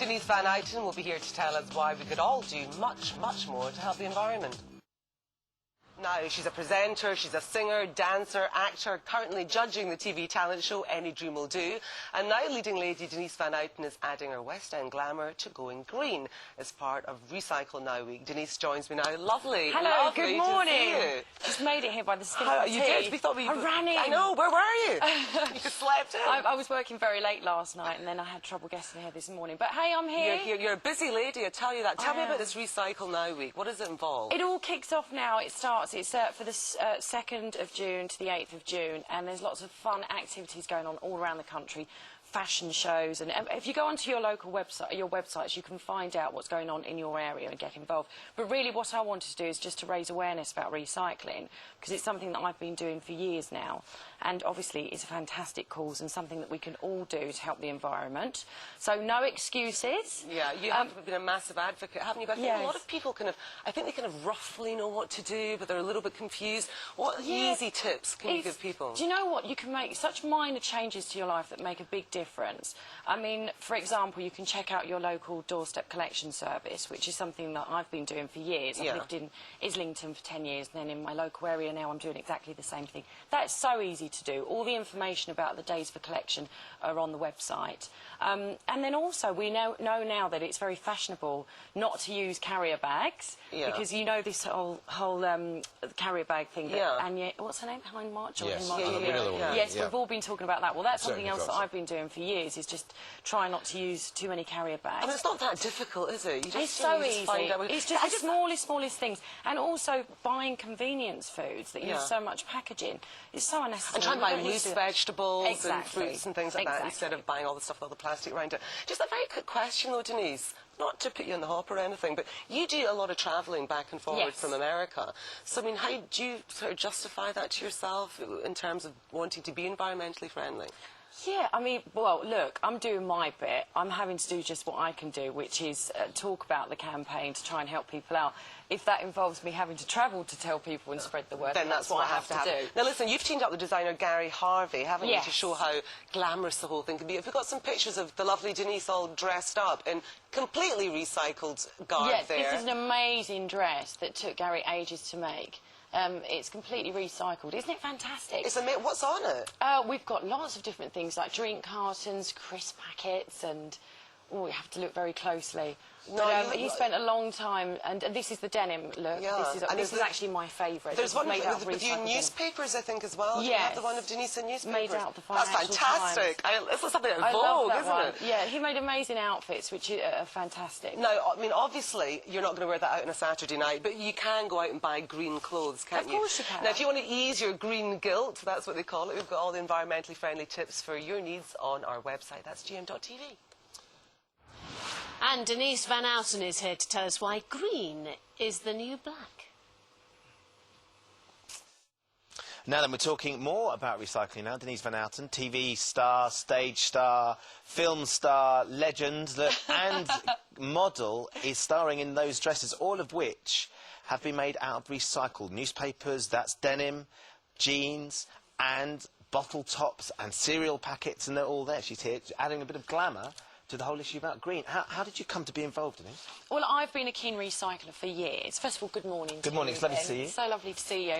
Denise Van Outen will be here to tell us why we could all do much, much more to help the environment. Now, she's a presenter, she's a singer, dancer, actor, currently judging the TV talent show Any Dream Will Do. And now leading lady Denise Van Outen is adding her West End glamour to going green as part of Recycle Now Week. Denise joins me now. Lovely. Hello, lovely good morning. To see you. Just made it here by the skin of How, my you teeth. did? We thought we... I ran in. I know, where were you? You slept in. I was working very late last night and then I had trouble getting here this morning. But hey, I'm here. You're a busy lady, I tell you that. Tell me about this Recycle Now Week. What does it involve? It all kicks off now. It's for the 2nd of June to the 8th of June, and there's lots of fun activities going on all around the country, fashion shows, and if you go onto your local website, your websites, you can find out what's going on in your area and get involved. But really what I wanted to do is just to raise awareness about recycling, because it's something that I've been doing for years now, and obviously it's a fantastic cause and something that we can all do to help the environment. So no excuses. Yeah, you have been a massive advocate, haven't you? But I think yes. a lot of people I think they kind of roughly know what to do, but they're a little bit confused. What easy tips can you give people? Do you know what? You can make such minor changes to your life that make a big difference. I mean, for example, you can check out your local doorstep collection service, which is something that I've been doing for years. I've lived in Islington for 10 years, and then in my local area now I'm doing exactly the same thing. That's so easy to do. All the information about the days for collection are on the website. And then also we know now that it's very fashionable not to use carrier bags, because you know this whole carrier bag thing. And what's her name? Helen March? Yes, Yes, we've all been talking about that. Well, that's something else that I've been doing for years, is just try not to use too many carrier bags. I mean, it's not that difficult, is it? It's so easy. It's just the smallest things. And also buying convenience foods that use so much packaging. It's so unnecessary. And trying to buy loose vegetables and fruits and things like that, instead of buying all the stuff with all the plastic around it. Just a very quick question though, Denise. Not to put you in the hop or anything, but you do a lot of travelling back and forward from America. So, I mean, how do you sort of justify that to yourself in terms of wanting to be environmentally friendly? Yeah, I mean, well, look, I'm doing my bit. I'm having to do just what I can do, which is talk about the campaign to try and help people out. If that involves me having to travel to tell people and spread the word, then that's what I have to do. Now, listen, you've teamed up with designer Gary Harvey, haven't you, to show how glamorous the whole thing can be. Have you got some pictures of the lovely Denise all dressed up in completely recycled garb there? Yes, this is an amazing dress that took Gary ages to make. It's completely recycled. Isn't it fantastic? What's on it? We've got lots of different things like drink cartons, crisp packets, and you have to look very closely. He spent a long time, and this is the denim look. This is actually my favourite. There's one with you newspapers, I think, as well. Yes. Do you have the one of Denise in newspapers? Made out of the Financial That's fantastic. This is something at Vogue, isn't it? Yeah, he made amazing outfits, which are fantastic. Now, I mean, obviously, you're not going to wear that out on a Saturday night, but you can go out and buy green clothes, can't you? Of course you can. Now, if you want to ease your green guilt, that's what they call it, we've got all the environmentally friendly tips for your needs on our website. That's gm.tv. And Denise Van Outen is here to tell us why green is the new black. Now then, we're talking more about recycling now. Denise Van Outen, TV star, stage star, film star, legend, and model, is starring in those dresses, all of which have been made out of recycled newspapers, that's denim, jeans, and bottle tops and cereal packets, and they're all there. She's here adding a bit of glamour to the whole issue about green. How did you come to be involved in it? Well, I've been a keen recycler for years. First of all, good morning. Good morning, it's lovely to see you. So lovely to see you.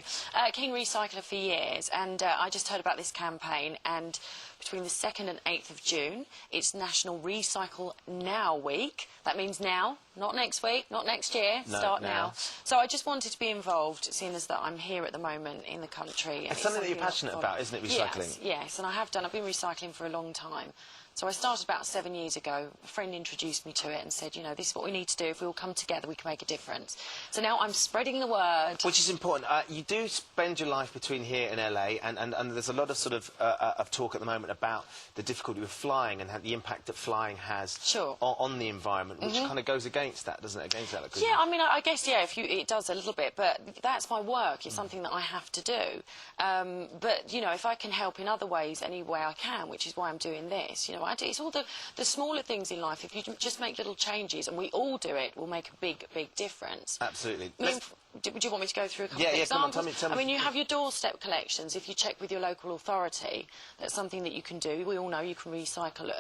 Keen recycler for years, and I just heard about this campaign, and between the 2nd and 8th of June, it's National Recycle Now Week. That means now, not next week, not next year, start now. So I just wanted to be involved, seeing as that I'm here at the moment in the country. It's something that you're passionate about, isn't it, recycling? Yes, and I have done. I've been recycling for a long time. So I started about 7 years ago. A friend introduced me to it and said, you know, this is what we need to do. If we all come together, we can make a difference. So now I'm spreading the word. Which is important. You do spend your life between here and LA, and there's a lot of sort of talk at the moment about the difficulty with flying and the impact that flying has on the environment, which kind of goes against that, doesn't it? Against that. Yeah, I mean, I guess, yeah, it does a little bit, but that's my work. It's something that I have to do. But, you know, if I can help in other ways, any way I can, which is why I'm doing this, you know, It's all the smaller things in life. If you just make little changes, and we all do it, will make a big, big difference. Absolutely. I mean, do you want me to go through a couple of Come on, examples? tell me. I mean, you have your doorstep collections. If you check with your local authority, that's something that you can do. We all know you can recycle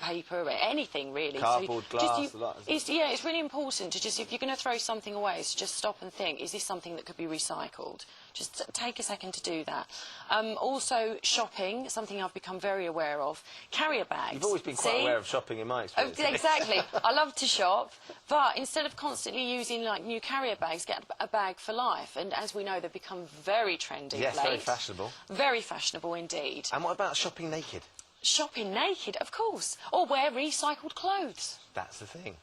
paper, anything really. Cardboard, glass, it's really important to just, if you're going to throw something away, so just stop and think, is this something that could be recycled? Just take a second to do that. Also, shopping, something I've become very aware of. Carrier bags. You've always been quite aware of shopping in my experience. Oh, exactly. I love to shop, but instead of constantly using like new carrier bags, get a bag for life. And as we know, they've become very trendy. Yes, very fashionable. Very fashionable indeed. And what about shopping naked? Shopping naked, of course. Or wear recycled clothes. That's the thing.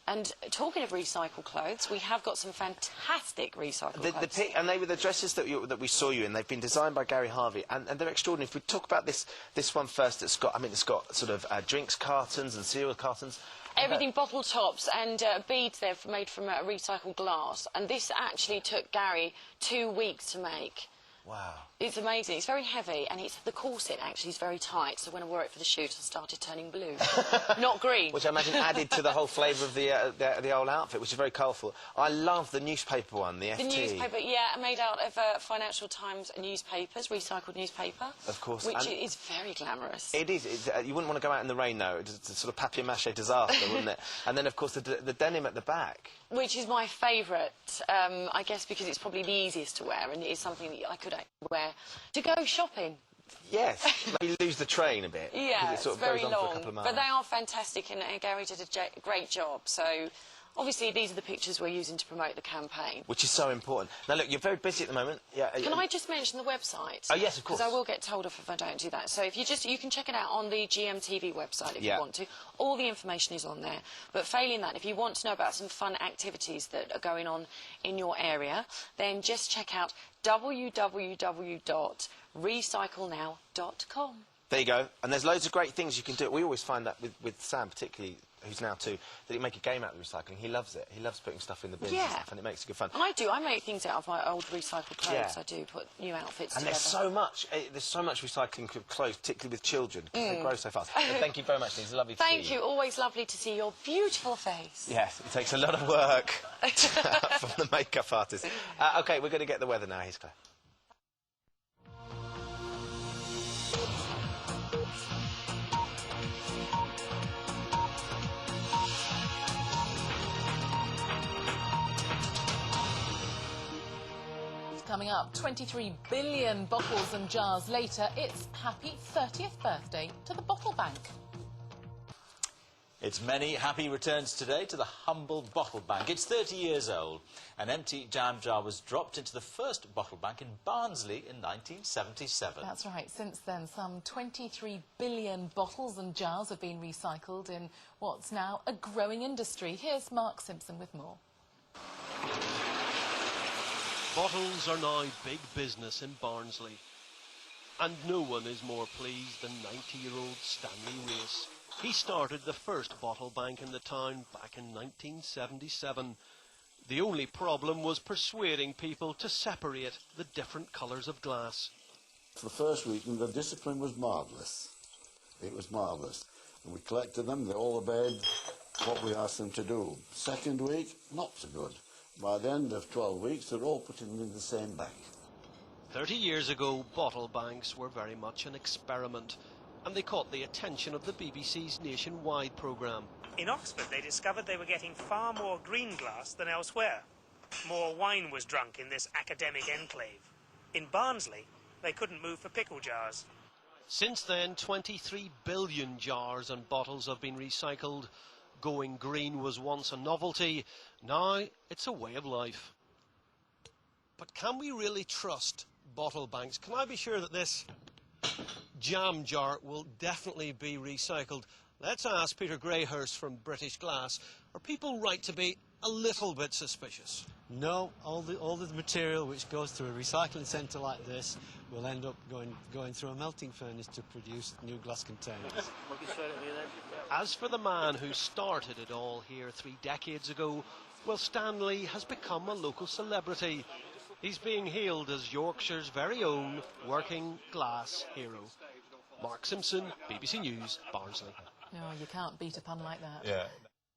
And talking of recycled clothes, we have got some fantastic recycled clothes. And they were the dresses that we saw you in. They've been designed by Gary Harvey, and they're extraordinary. If we talk about this one first, it's got sort of drinks cartons and cereal cartons. Everything bottle tops and beads there made from recycled glass. And this actually took Gary 2 weeks to make. Wow. It's amazing. It's very heavy, and the corset actually is very tight, so when I wore it for the shoot, I started turning blue. Not green. Which I imagine added to the whole flavour of the old outfit, which is very colourful. I love the newspaper one, the FT. The newspaper, yeah, made out of Financial Times newspapers, recycled newspaper. Of course. Which is very glamorous. It is. You wouldn't want to go out in the rain, though. It's a sort of papier-mâché disaster, wouldn't it? And then, of course, the denim at the back. Which is my favourite, I guess, because it's probably the easiest to wear, and it's something that I could wear to go shopping. Yes, maybe lose the train a bit. Yeah, it sort of very goes on long, for a couple of miles. but they are fantastic, and Gary did a great job. So, obviously, these are the pictures we're using to promote the campaign. Which is so important. Now, look, you're very busy at the moment. Yeah. Can I just mention the website? Oh, yes, of course. Because I will get told off if I don't do that. So if you can check it out on the GMTV website if you want to. All the information is on there. But failing that, if you want to know about some fun activities that are going on in your area, then just check out www.recyclenow.com. There you go. And there's loads of great things you can do. We always find that with Sam, particularly, who's now 2, that he make a game out of recycling. He loves it. He loves putting stuff in the bins and stuff, and it makes it good fun. I do. I make things out of my old recycled clothes. Yeah. I do put new outfits and together. there's so much recycling of clothes, particularly with children, because they grow so fast. Thank you very much, Lee. It's lovely to see you. Thank you. Always lovely to see your beautiful face. Yes, it takes a lot of work from the makeup artist. OK, we're going to get the weather now. Here's Claire. Coming up, 23 billion bottles and jars later, it's happy 30th birthday to the Bottle Bank. It's many happy returns today to the humble Bottle Bank. It's 30 years old. An empty jam jar was dropped into the first bottle bank in Barnsley in 1977. That's right. Since then, some 23 billion bottles and jars have been recycled in what's now a growing industry. Here's Mark Simpson with more. Bottles are now big business in Barnsley, and no one is more pleased than 90-year-old Stanley Race. He started the first bottle bank in the town back in 1977. The only problem was persuading people to separate the different colours of glass. For the first week, the discipline was marvellous. It was marvellous. And we collected them, they all obeyed what we asked them to do. Second week, not so good. By the end of 12 weeks, they're all putting them in the same bank. 30 years ago, bottle banks were very much an experiment, and they caught the attention of the BBC's nationwide programme. In Oxford, they discovered they were getting far more green glass than elsewhere. More wine was drunk in this academic enclave. In Barnsley, they couldn't move for pickle jars. Since then, 23 billion jars and bottles have been recycled. Going green was once a novelty, now it's a way of life. But can we really trust bottle banks? Can I be sure that this jam jar will definitely be recycled? Let's ask Peter Greyhurst from British Glass. Are people right to be a little bit suspicious? No, all the material which goes through a recycling centre like this will end up going through a melting furnace to produce new glass containers. As for the man who started it all here 3 decades ago, well, Stanley has become a local celebrity. He's being hailed as Yorkshire's very own working glass hero. Mark Simpson, BBC News, Barnsley. No, you can't beat a pun like that. Yeah.